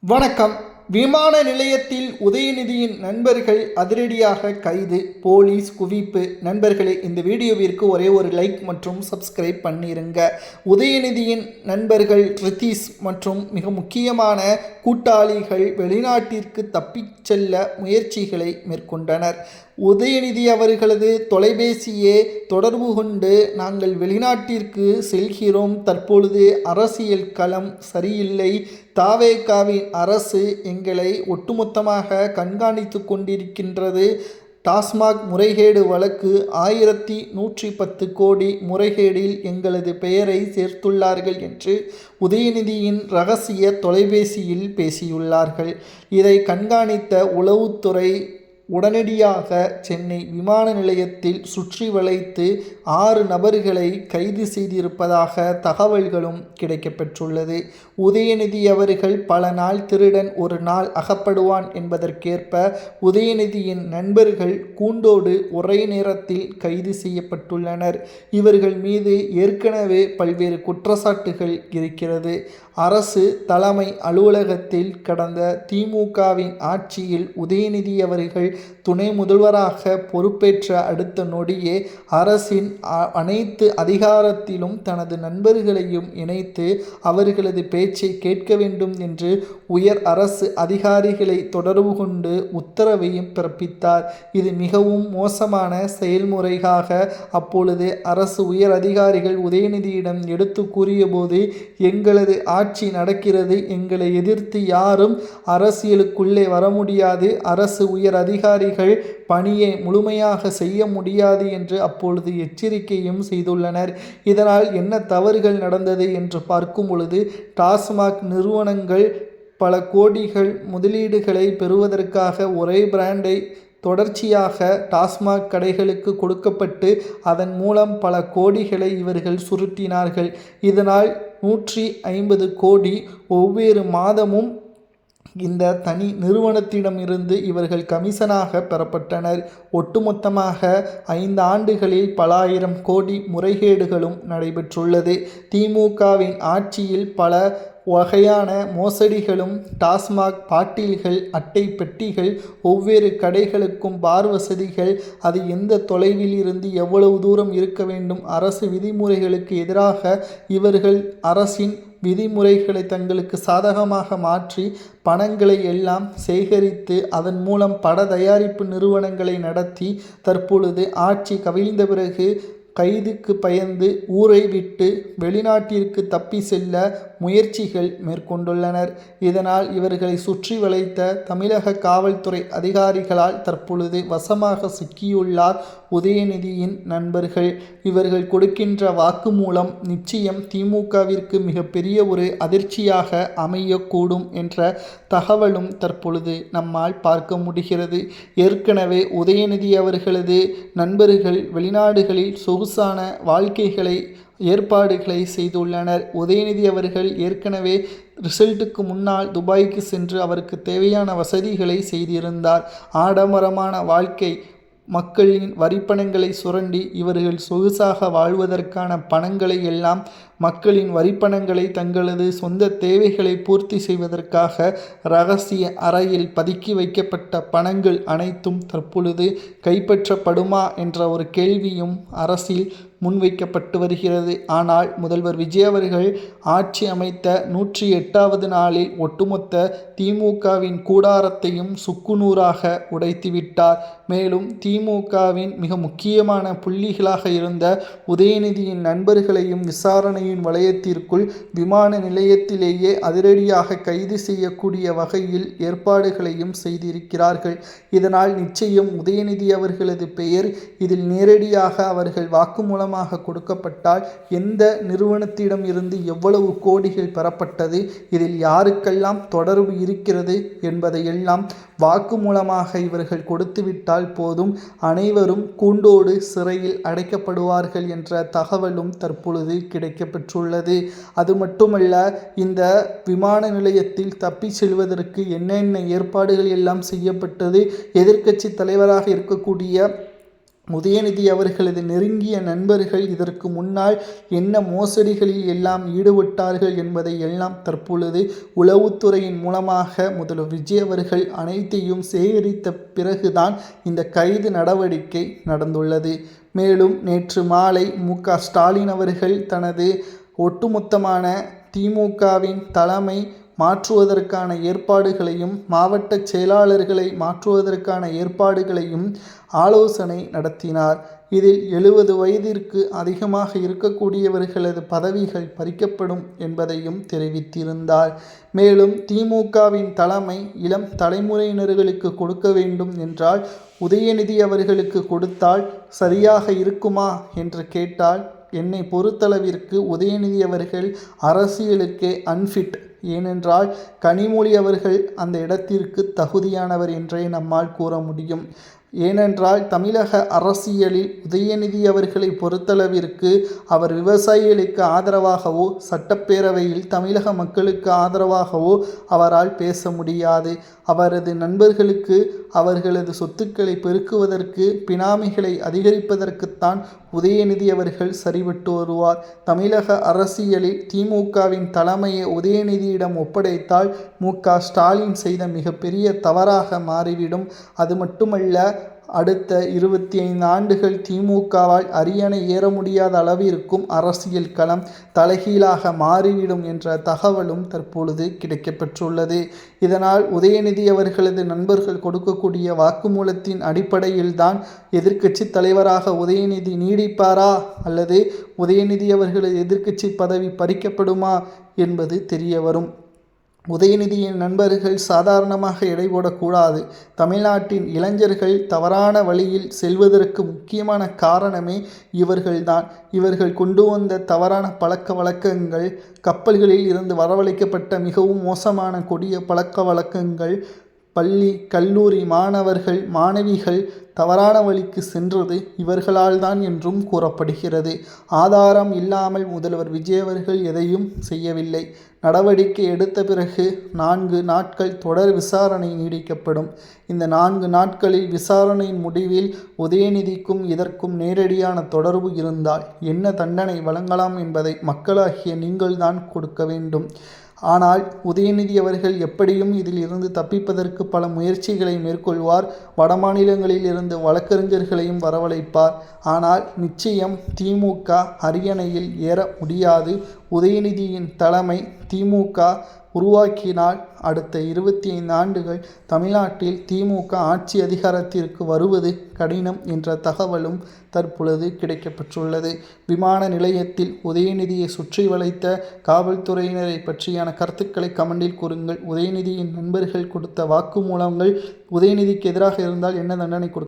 வணக்கம். விமான நிலையத்தில் உதயநிதியின் நண்பர்கள் அதிரடியாக கைது, போலீஸ் குவிப்பு. நண்பர்களே, இந்த வீடியோவிற்கு ஒரே ஒரு லைக் மற்றும் சப்ஸ்கிரைப் பண்ணிருங்க. உதயநிதியின் நண்பர்கள் ரித்தீஷ் மற்றும் மிக முக்கியமான கூட்டாளிகள் வெளிநாட்டிற்கு தப்பிச் செல்ல முயற்சிகளை மேற்கொண்டனர். உதயநிதி அவர்களது தொலைபேசியே தொடர்பு கொண்டு, நாங்கள் வெளிநாட்டிற்கு செல்கிறோம், தற்பொழுது அரசியல் களம் சரியில்லை, தாவேகாவின் அரசு எங்களை ஒட்டுமொத்தமாக கண்காணித்து கொண்டிருக்கின்றது, டாஸ்மாக் முறைகேடு வழக்கு 1110 கோடி முறைகேடில் எங்களது பெயரை சேர்த்துள்ளார்கள் என்று உதயநிதியின் இரகசிய தொலைபேசியில் பேசியுள்ளார்கள். இதை கண்காணித்த உளவுத்துறை உடனடியாக சென்னை விமான நிலையத்தில் சுற்றி வளைத்து 6 நபர்களை கைது செய்திருப்பதாக தகவல்களும் கிடைக்கப்பெற்றுள்ளது. உதயநிதி அவர்கள் பல நாள் திருடன் ஒரு நாள் அகப்படுவான் என்பதற்கேற்ப உதயநிதியின் நண்பர்கள் கூண்டோடு ஒரே நேரத்தில் கைது செய்யப்பட்டுள்ளனர். இவர்கள் மீது ஏற்கனவே பல்வேறு குற்றச்சாட்டுகள் இருக்கிறது. அரசு தலைமை அலுவலகத்தில் கடந்த திமுகவின் ஆட்சியில் உதயநிதி அவர்கள் துணை முதல்வராக பொறுப்பேற்ற அடுத்த நொடியே அரசின் அனைத்து அதிகாரத்திலும் தனது நண்பர்களையும் இணைத்து அவர்களது பேச்சை கேட்க வேண்டும் என்று உயர் அரசு அதிகாரிகளை தொடர்பு கொண்டு உத்தரவையும் பிறப்பித்தார். இது மிகவும் மோசமான செயல்முறையாக அப்பொழுது அரசு உயர் அதிகாரிகள் உதயநிதியிடம் எடுத்து கூறியபோது, எங்களது ஆட்சி நடக்கிறது, எங்களை எதிர்த்து யாரும் அரசியலுக்குள்ளே வர முடியாது, அரசு உயர் அதிகாரிகள் பணியை முழுமையாக செய்ய முடியாது என்று அப்பொழுது எச்சரிக்கையும் செய்துள்ளனர். இதனால் என்ன தவறுகள் நடந்தது என்று பார்க்கும் பொழுது, டாஸ்மாக் நிறுவனங்கள் பல கோடிகள் முதலீடுகளை பெறுவதற்காக ஒரே பிராண்டை தொடர்ச்சியாக டாஸ்மாக் கடைகளுக்கு கொடுக்கப்பட்டு அதன் மூலம் பல கோடிகளை இவர்கள் சுருட்டினார்கள். இதனால் 150 கோடி ஒவ்வொரு மாதமும் இந்த தனி நிறுவனத்திடமிருந்து இவர்கள் கமிஷனாக பெறப்பட்டனர். ஒட்டுமொத்தமாக 5 ஆண்டுகளில் பல ஆயிரம் கோடி முறைகேடுகளும் நடைபெற்றுள்ளது. திமுகவின் ஆட்சியில் பல வகையான மோசடிகளும், டாஸ்மாக் பாட்டில்கள், அட்டை பெட்டிகள், ஒவ்வொரு கடைகளுக்கும் பார் வசதிகள், அது எந்த தொலைவில் இருந்து எவ்வளவு தூரம் இருக்க வேண்டும், அரசு விதிமுறைகளுக்கு எதிராக இவர்கள் அரசின் விதிமுறைகளை தங்களுக்கு சாதகமாக மாற்றி பணங்களை எல்லாம் சேகரித்து அதன் மூலம் பட தயாரிப்பு நிறுவனங்களை நடத்தி தற்பொழுது ஆட்சி கவிழ்ந்த பிறகு கைதுக்கு பயந்து ஊரை விட்டு வெளிநாட்டிற்கு தப்பி செல்ல முயற்சிகள் மேற்கொண்டுள்ளனர். இதனால் இவர்களை சுற்றி வளைத்த தமிழக காவல்துறை அதிகாரிகளால் தற்பொழுது வசமாக சிக்கியுள்ளார் உதயநிதியின் நண்பர்கள். இவர்கள் கொடுக்கின்ற வாக்குமூலம் நிச்சயம் திமுகவிற்கு மிகப்பெரிய ஒரு அதிர்ச்சியாக அமையக்கூடும் என்ற தகவலும் தற்பொழுது நம்மால் பார்க்க முடிகிறது. ஏற்கனவே உதயநிதி அவர்களது நண்பர்கள் வெளிநாடுகளில் சொகுசான வாழ்க்கைகளை ஏற்பாடுகளை செய்துள்ளனர். உதயநிதி அவர்கள் ஏற்கனவே ரிசல்ட்டுக்கு முன்னால் துபாய்க்கு சென்று அவருக்கு தேவையான வசதிகளை செய்திருந்தார். ஆடம்பரமான வாழ்க்கை, மக்களின் வரிப்பணங்களை சுரண்டி இவர்கள் சொகுசாக வாழ்வதற்கான பணங்களை எல்லாம், மக்களின் வரிப்பணங்களை தங்களது சொந்த தேவைகளை பூர்த்தி செய்வதற்காக இரகசிய அறையில் பதுக்கி வைக்கப்பட்ட பணங்கள் அனைத்தும் தற்பொழுது கைப்பற்றப்படுமா என்ற ஒரு கேள்வியும் அரசில் முன்வைக்கப்பட்டு வருகிறது. ஆனால் முதல்வர் விஜய் அவர்கள் ஆட்சி அமைத்த 108வது நாளில் ஒட்டுமொத்த திமுகவின் கூடாரத்தையும் சுக்குநூறாக உடைத்துவிட்டார். மேலும் திமுகவின் மிக முக்கியமான புள்ளிகளாக இருந்த உதயநிதியின் நண்பர்களையும் விசாரணையின் வளையத்திற்குள் விமான நிலையத்திலேயே அதிரடியாக கைது செய்யக்கூடிய வகையில் ஏற்பாடுகளையும் செய்திருக்கிறார்கள். இதனால் நிச்சயம் உதயநிதி அவர்களது பெயர் இதில் நேரடியாக அவர்கள் வாக்குமூலம் கொடுக்கப்பட்டால் எந்த நிறுவனத்திடம் இருந்து எவ்வளவு கோடிகள் பெறப்பட்டது, இதில் யாருக்கெல்லாம் தொடர்பு இருக்கிறது என்பதையெல்லாம் வாக்குமூலமாக இவர்கள் கொடுத்துவிட்டால் போதும், அனைவரும் கூண்டோடு சிறையில் அடைக்கப்படுவார்கள் என்ற தகவலும் தற்பொழுது கிடைக்கப்பெற்றுள்ளது. அது மட்டுமல்ல, இந்த விமான நிலையத்தில் தப்பி செல்வதற்கு என்னென்ன ஏற்பாடுகள் எல்லாம் செய்யப்பட்டது, எதிர்க்கட்சி தலைவராக இருக்கக்கூடிய உதயநிதி அவர்களது நெருங்கிய நண்பர்கள் இதற்கு முன்னால் என்ன மோசடிகளில் எல்லாம் ஈடுபட்டார்கள் என்பதை எல்லாம் தற்பொழுது உளவுத்துறையின் மூலமாக முதல்வர் விஜய் அவர்கள் அனைத்தையும் சேகரித்த பிறகுதான் இந்த கைது நடவடிக்கை நடந்துள்ளது. மேலும் நேற்று மாலை மு.க.ஸ்டாலின் அவர்கள் தனது ஒட்டுமொத்தமான திமுகவின் தலைமை மாற்றுவதற்கான ஏற்பாடுகளையும் மாவட்ட செயலாளர்களை மாற்றுவதற்கான ஏற்பாடுகளையும் ஆலோசனை நடத்தினார். இதில் 70 வயதிற்கு அதிகமாக இருக்கக்கூடியவர்களது பதவிகள் பறிக்கப்படும் என்பதையும் தெரிவித்திருந்தார். மேலும் திமுகவின் தலைமை இளம் தலைமுறையினர்களுக்கு கொடுக்க வேண்டும் என்றால் உதயநிதி அவர்களுக்கு கொடுத்தால் சரியாக இருக்குமா என்று கேட்டால் என்னை பொறுத்தளவிற்கு உதயநிதி அவர்கள் அரசியலுக்கே அன்ஃபிட். ஏனென்றால் கனிமொழி அவர்கள் அந்த இடத்திற்கு தகுதியானவர் என்றே நம்மால் கூற முடியும். ஏனென்றால் தமிழக அரசியலில் உதயநிதி அவர்களை பொறுத்தளவிற்கு அவர் விவசாயிகளுக்கு ஆதரவாகவோ சட்டப்பேரவையில் தமிழக மக்களுக்கு ஆதரவாகவோ அவரால் பேச முடியாது. அவரது நண்பர்களுக்கு அவர்களது சொத்துக்களை பெருக்குவதற்கு பினாமிகளை அதிகரிப்பதற்குத்தான் உதயநிதி அவர்கள் சரிபட்டு வருவார். தமிழக அரசியலில் திமுகவின் தலைமையை உதயநிதியிடம் ஒப்படைத்தால் மு.க.ஸ்டாலின் செய்த மிகப்பெரிய தவறாக மாறிவிடும். அது மட்டுமல்ல, அடுத்த 25 ஆண்டுகள் திமுகவால் அரியணை ஏற முடியாத அளவிற்கும் அரசியல் களம் தலைகீழாக மாறிவிடும் என்ற தகவலும் தற்பொழுது கிடைக்கப்பெற்றுள்ளது. இதனால் உதயநிதி அவர்களது நண்பர்கள் கொடுக்கக்கூடிய வாக்குமூலத்தின் அடிப்படையில்தான் எதிர்க்கட்சி தலைவராக உதயநிதி நீடிப்பாரா அல்லது உதயநிதி அவர்களது எதிர்க்கட்சி பதவி பறிக்கப்படுமா என்பது தெரிய வரும். உதயநிதியின் நண்பர்கள் சாதாரணமாக எடை போடக்கூடாது. தமிழ்நாட்டின் இளைஞர்கள் தவறான வழியில் செல்வதற்கு முக்கியமான காரணமே இவர்கள்தான். இவர்கள் கொண்டு வந்த தவறான பழக்க வழக்கங்கள், கப்பல்களில் இருந்து வரவழைக்கப்பட்ட மிகவும் மோசமான கொடிய பழக்க வழக்கங்கள், பள்ளி கல்லூரி மாணவர்கள் மாணவிகள் தவறான வழிக்கு சென்றது இவர்களால் தான் என்றும் கூறப்படுகிறது. ஆதாரம் இல்லாமல் முதல்வர் விஜய் அவர்கள் எதையும் செய்யவில்லை. நடவடிக்கை எடுத்த பிறகு 4 நாட்கள் தொடர் விசாரணை நீடிக்கப்படும். இந்த 4 நாட்களில் விசாரணையின் முடிவில் உதயநிதிக்கும் இதற்கும் நேரடியான தொடர்பு இருந்தால் என்ன தண்டனை வழங்கலாம் என்பதை மக்களாகிய நீங்கள்தான் கொடுக்க வேண்டும். ஆனால் உதயநிதி அவர்கள் எப்படியும் இதில் இருந்து தப்பிப்பதற்கு பல முயற்சிகளை மேற்கொள்வார். வடமாநிலங்களில் இருந்து வழக்கறிஞர்களையும் வரவழைப்பார். ஆனால் நிச்சயம் திமுக அரியணையில் ஏற முடியாது. உதயநிதியின் தலைமை திமுக உருவாக்கினால் அடுத்த 25 ஆண்டுகள் தமிழ்நாட்டில் திமுக ஆட்சி அதிகாரத்திற்கு வருவது கடினம் என்ற தகவலும் தற்பொழுது கிடைக்கப்பெற்றுள்ளது. விமான நிலையத்தில் உதயநிதியை சுற்றி வளைத்த காவல்துறையினரை பற்றியான கருத்துக்களை கமெண்டில் கூறுங்கள். உதயநிதியின் நண்பர்கள் கொடுத்த வாக்குமூலங்கள் உதயநிதிக்கு எதிராக இருந்தால் என்ன தண்டனை கொடுக்கும்?